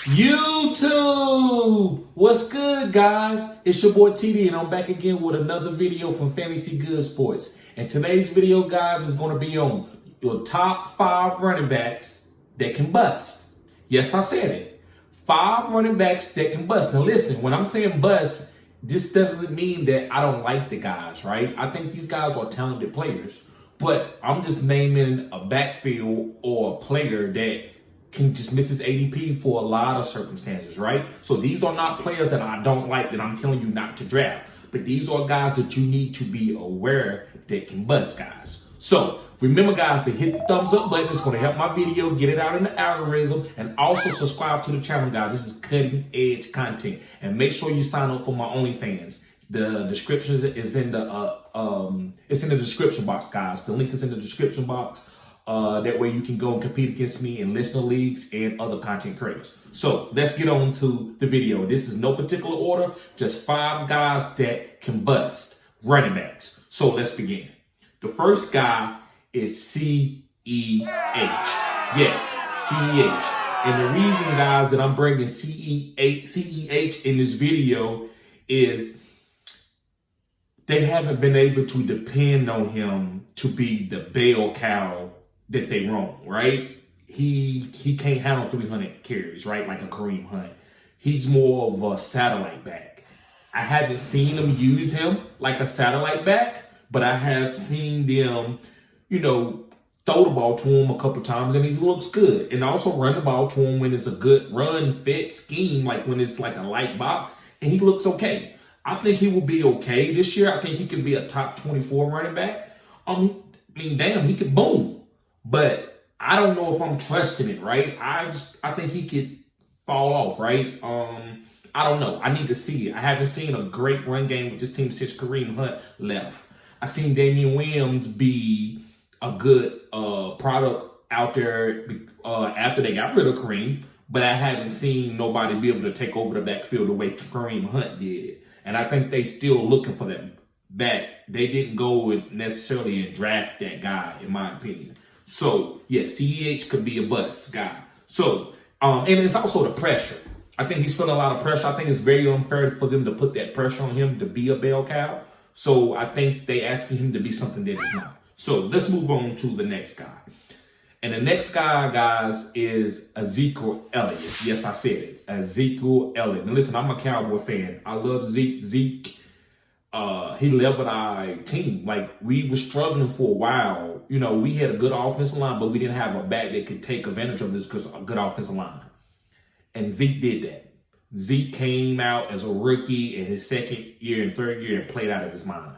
YouTube! What's good, guys? It's your boy TD, and I'm back again with another video from Fantasy Good Sports. And today's video, guys, is going to be on your top 5 running backs that can bust. Yes, I said it. 5 running backs that can bust. Now, listen, when I'm saying bust, this doesn't mean that I don't like the guys, right? I think these guys are talented players, but I'm just naming a backfield or a player that can just miss his ADP for a lot of circumstances, right? So these are not players that I don't like that I'm telling you not to draft, but these are guys that you need to be aware that can bust, guys. So remember, guys, to hit the thumbs up button. It's going to help my video get it out in the algorithm, and also subscribe to the channel, guys. This is cutting edge content, and make sure you sign up for my OnlyFans. The description is in the it's in the description box, guys. The link is in the description box. That way you can go and compete against me in listener leagues and other content creators. So let's get on to the video. This is no particular order, just 5 guys that can bust running backs. So let's begin. The first guy is CEH. Yes, CEH. And the reason, guys, that I'm bringing CEH in this video is they haven't been able to depend on him to be the bell cow that they run, right? He can't handle 300 carries, right? Like a Kareem Hunt. He's more of a satellite back. I haven't seen them use him like a satellite back, but I have seen them, throw the ball to him a couple times and he looks good. And also run the ball to him when it's a good run fit scheme, like when it's like a light box, and he looks okay. I think he will be okay this year. I think he can be a top 24 running back. Damn, he could boom. But I don't know if I'm trusting it, right? I think he could fall off, right? I don't know. I need to see it. I haven't seen a great run game with this team since Kareem Hunt left. I seen Damian Williams be a good product out there after they got rid of Kareem, but I haven't seen nobody be able to take over the backfield the way Kareem Hunt did. And I think they still looking for that back. They didn't go necessarily and draft that guy, in my opinion. So, yeah, CEH could be a bust guy. So, and it's also the pressure. I think he's feeling a lot of pressure. I think it's very unfair for them to put that pressure on him to be a bell cow. So, I think they asking him to be something that he's not. So, let's move on to the next guy. And the next guy, guys, is Ezekiel Elliott. Yes, I said it. Ezekiel Elliott. Now, listen, I'm a Cowboy fan. I love Zeke. He leveled our team. Like, we were struggling for a while. We had a good offensive line, but we didn't have a back that could take advantage of this because a good offensive line. And Zeke did that. Zeke came out as a rookie in his second year and third year and played out of his mind.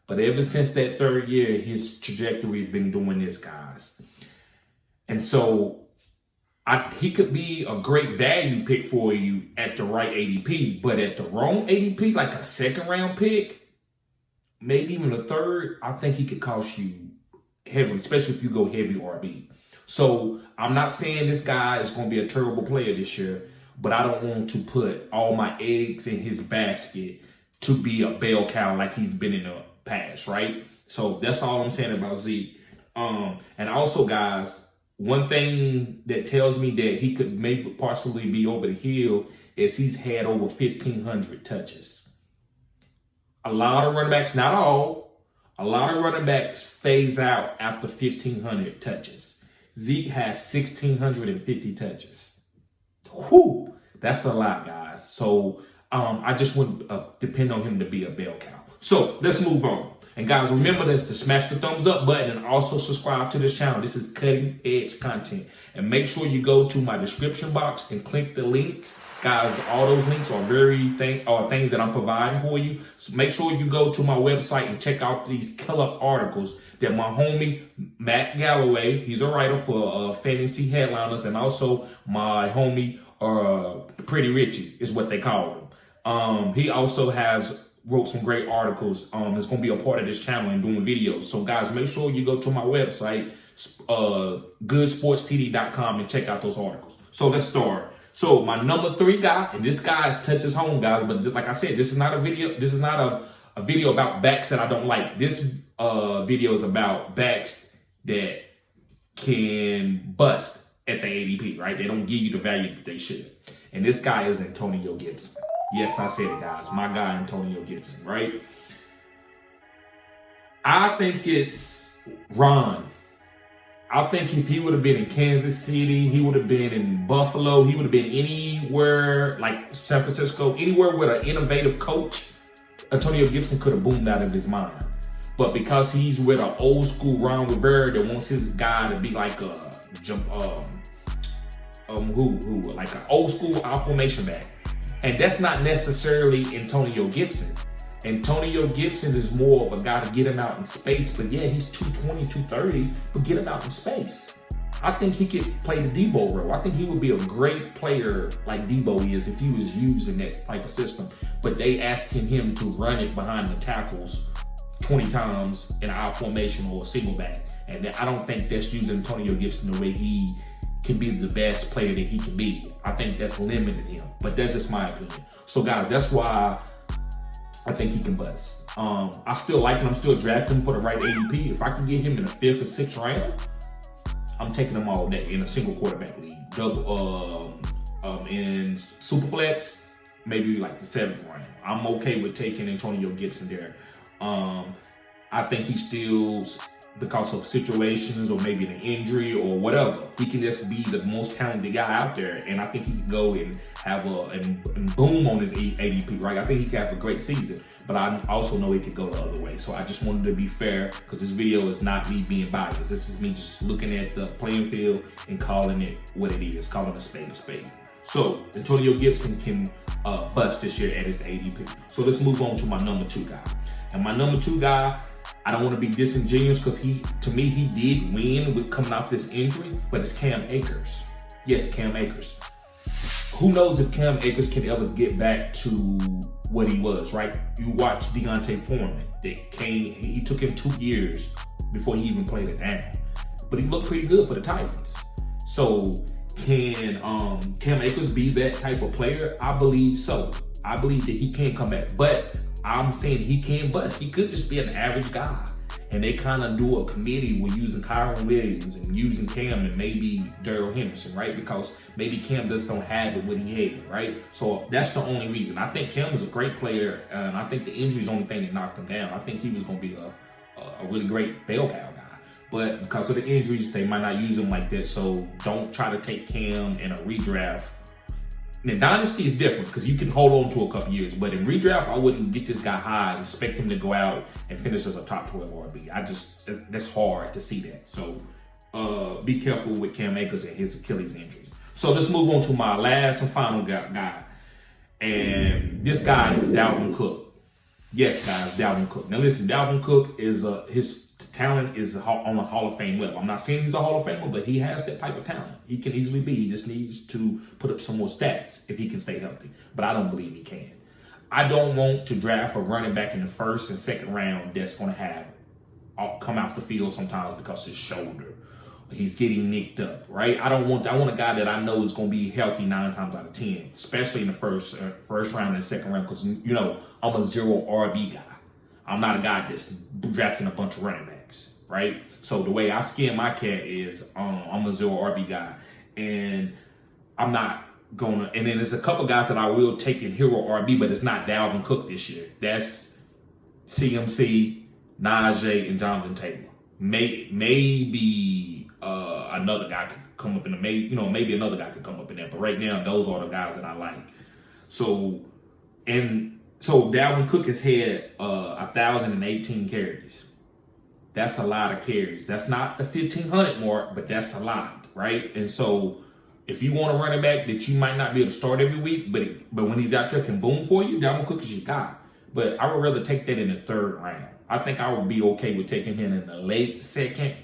But ever since that third year, his trajectory has been doing this, guys. And so he could be a great value pick for you at the right ADP, but at the wrong ADP, like a second round pick, maybe even a third, I think he could cost you heavily, especially if you go heavy RB. So I'm not saying this guy is going to be a terrible player this year, but I don't want to put all my eggs in his basket to be a bell cow like he's been in the past, right? So that's all I'm saying about Zeke. And also, guys, one thing that tells me that he could maybe possibly be over the hill is he's had over 1,500 touches. A lot of running backs, not all, a lot of running backs phase out after 1,500 touches. Zeke has 1,650 touches. Whew, that's a lot, guys. So I just wouldn't depend on him to be a bell cow. So let's move on. And guys, remember to smash the thumbs up button and also subscribe to this channel. This is cutting edge content. And make sure you go to my description box and click the links. Guys, all those links are things that I'm providing for you. So make sure you go to my website and check out these killer articles that my homie Matt Galloway, he's a writer for Fantasy Headliners, and also my homie Pretty Richie is what they call him. He also wrote some great articles. It's going to be a part of this channel and doing videos. So guys, make sure you go to my website, goodsportstd.com, and check out those articles. So let's start. So my number 3 guy, and this guy touches home, guys, but like I said, this is not a video. This is not a video about backs that I don't like. This video is about backs that can bust at the ADP, right? They don't give you the value that they should. And this guy is Antonio Gibson. Yes, I said it, guys. My guy, Antonio Gibson, right? I think it's Ron. I think if he would have been in Kansas City, he would have been in Buffalo, he would have been anywhere like San Francisco, anywhere with an innovative coach, Antonio Gibson could have boomed out of his mind. But because he's with an old school Ron Rivera that wants his guy to be like a like an old school out formation back. And that's not necessarily Antonio Gibson. Antonio Gibson is more of a guy to get him out in space, but yeah, he's 220, 230, but get him out in space. I think he could play the Debo role. I think he would be a great player like Debo is if he was used in that type of system. But they asking him to run it behind the tackles 20 times in an out formation or a single back. And I don't think that's using Antonio Gibson the way he can be the best player that he can be. I think that's limiting him, but that's just my opinion. So guys, that's why I think he can bust. I still like him. I'm still drafting him for the right ADP. If I can get him in the 5th or 6th round, I'm taking him all day in a single quarterback league. In Superflex, maybe like the 7th round. I'm okay with taking Antonio Gibson there. I think he still, because of situations or maybe an injury or whatever, he can just be the most talented guy out there. And I think he can go and have and boom on his ADP, right? I think he can have a great season, but I also know he could go the other way. So I just wanted to be fair because this video is not me being biased. This is me just looking at the playing field and calling it what it is, calling a spade a spade. So Antonio Gibson can bust this year at his ADP. So let's move on to my number 2 guy. And my number 2 guy, I don't want to be disingenuous because to me, he did win with coming off this injury, but it's Cam Akers. Yes, Cam Akers. Who knows if Cam Akers can ever get back to what he was, right? You watch Deontay Foreman. He took him 2 years before he even played it down. But he looked pretty good for the Titans. So can Cam Akers be that type of player? I believe so. I believe that he can come back. But I'm saying he can bust. He could just be an average guy. And they kind of do a committee with using Kyron Williams and using Cam and maybe Darrell Henderson, right? Because maybe Cam just don't have it what he had, right? So that's the only reason. I think Cam was a great player, and I think the injury is the only thing that knocked him down. I think he was going to be a really great bell cow guy. But because of the injuries, they might not use him like that. So don't try to take Cam in a redraft. Now, Dynasty is different because you can hold on to a couple years, but in redraft, I wouldn't get this guy high and expect him to go out and finish as a top 12 RB. That's hard to see that. So be careful with Cam Akers and his Achilles injuries. So let's move on to my last and final guy. And this guy is Dalvin Cook. Yes, guys, Dalvin Cook. Now listen, Dalvin Cook is his talent is on a Hall of Fame level. I'm not saying he's a Hall of Famer, but he has that type of talent. He can easily be. He just needs to put up some more stats if he can stay healthy. But I don't believe he can. I don't want to draft a running back in the 1st and 2nd round that's going to have come off the field sometimes because his shoulder. He's getting nicked up, right? I want a guy that I know is going to be healthy 9 times out of 10, especially in the first round and 2nd round because, you know, I'm a 0 RB guy. I'm not a guy that's drafting a bunch of running backs, right? So the way I skin my cat is I'm a 0 RB guy, and I'm not gonna. And then there's a couple guys that I will take in hero RB, but it's not Dalvin Cook this year. That's CMC, Najee, and Jonathan Taylor. Maybe another guy could come up in the maybe another guy could come up in there. But right now, those are the guys that I like. So Dalvin Cook has had 1,018 carries. That's a lot of carries. That's not the 1,500 mark, but that's a lot, right? And so if you want a running back that you might not be able to start every week, but when he's out there can boom for you, Dalvin Cook is your guy. But I would rather take that in the 3rd round. I think I would be okay with taking him in the late 2nd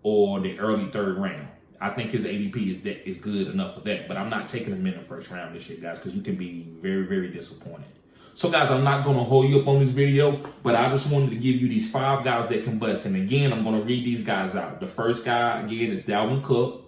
or the early 3rd round. I think his ADP is good enough for that, but I'm not taking him in the 1st round this year, guys, because you can be very, very disappointed. So guys, I'm not going to hold you up on this video, but I just wanted to give you these 5 guys that can bust. And again, I'm going to read these guys out. The first guy, again, is Dalvin Cook.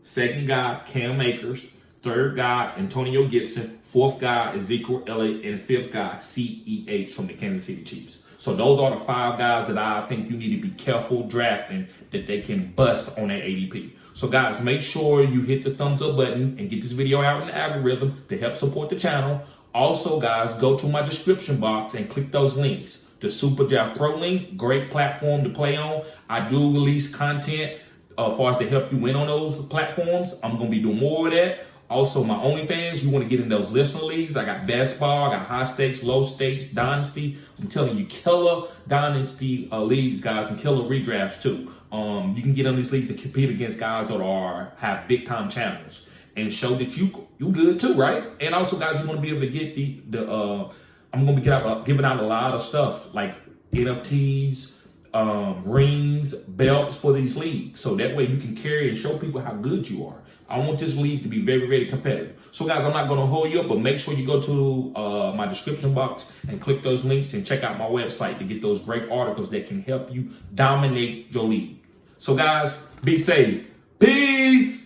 2nd guy, Cam Akers. 3rd guy, Antonio Gibson. 4th guy, Ezekiel Elliott. And 5th guy, CEH from the Kansas City Chiefs. So those are the 5 guys that I think you need to be careful drafting that they can bust on that ADP. So guys, make sure you hit the thumbs up button and get this video out in the algorithm to help support the channel. Also, guys, go to my description box and click those links. The Super Draft Pro link, great platform to play on. I do release content as far as to help you win on those platforms. I'm going to be doing more of that. Also, my OnlyFans, you want to get in those listener leagues. I got best ball, I got high stakes, low stakes, dynasty. I'm telling you, killer dynasty leagues, guys, and killer redrafts too. You can get on these leagues and compete against guys that have big time channels and show that you good too, right? And also, guys, you want to be able to get I'm going to be giving out a lot of stuff like NFTs, rings, belts for these leagues. So that way you can carry and show people how good you are. I want this league to be very, very competitive. So guys, I'm not going to hold you up, but make sure you go to my description box and click those links and check out my website to get those great articles that can help you dominate your league. So guys, be safe. Peace.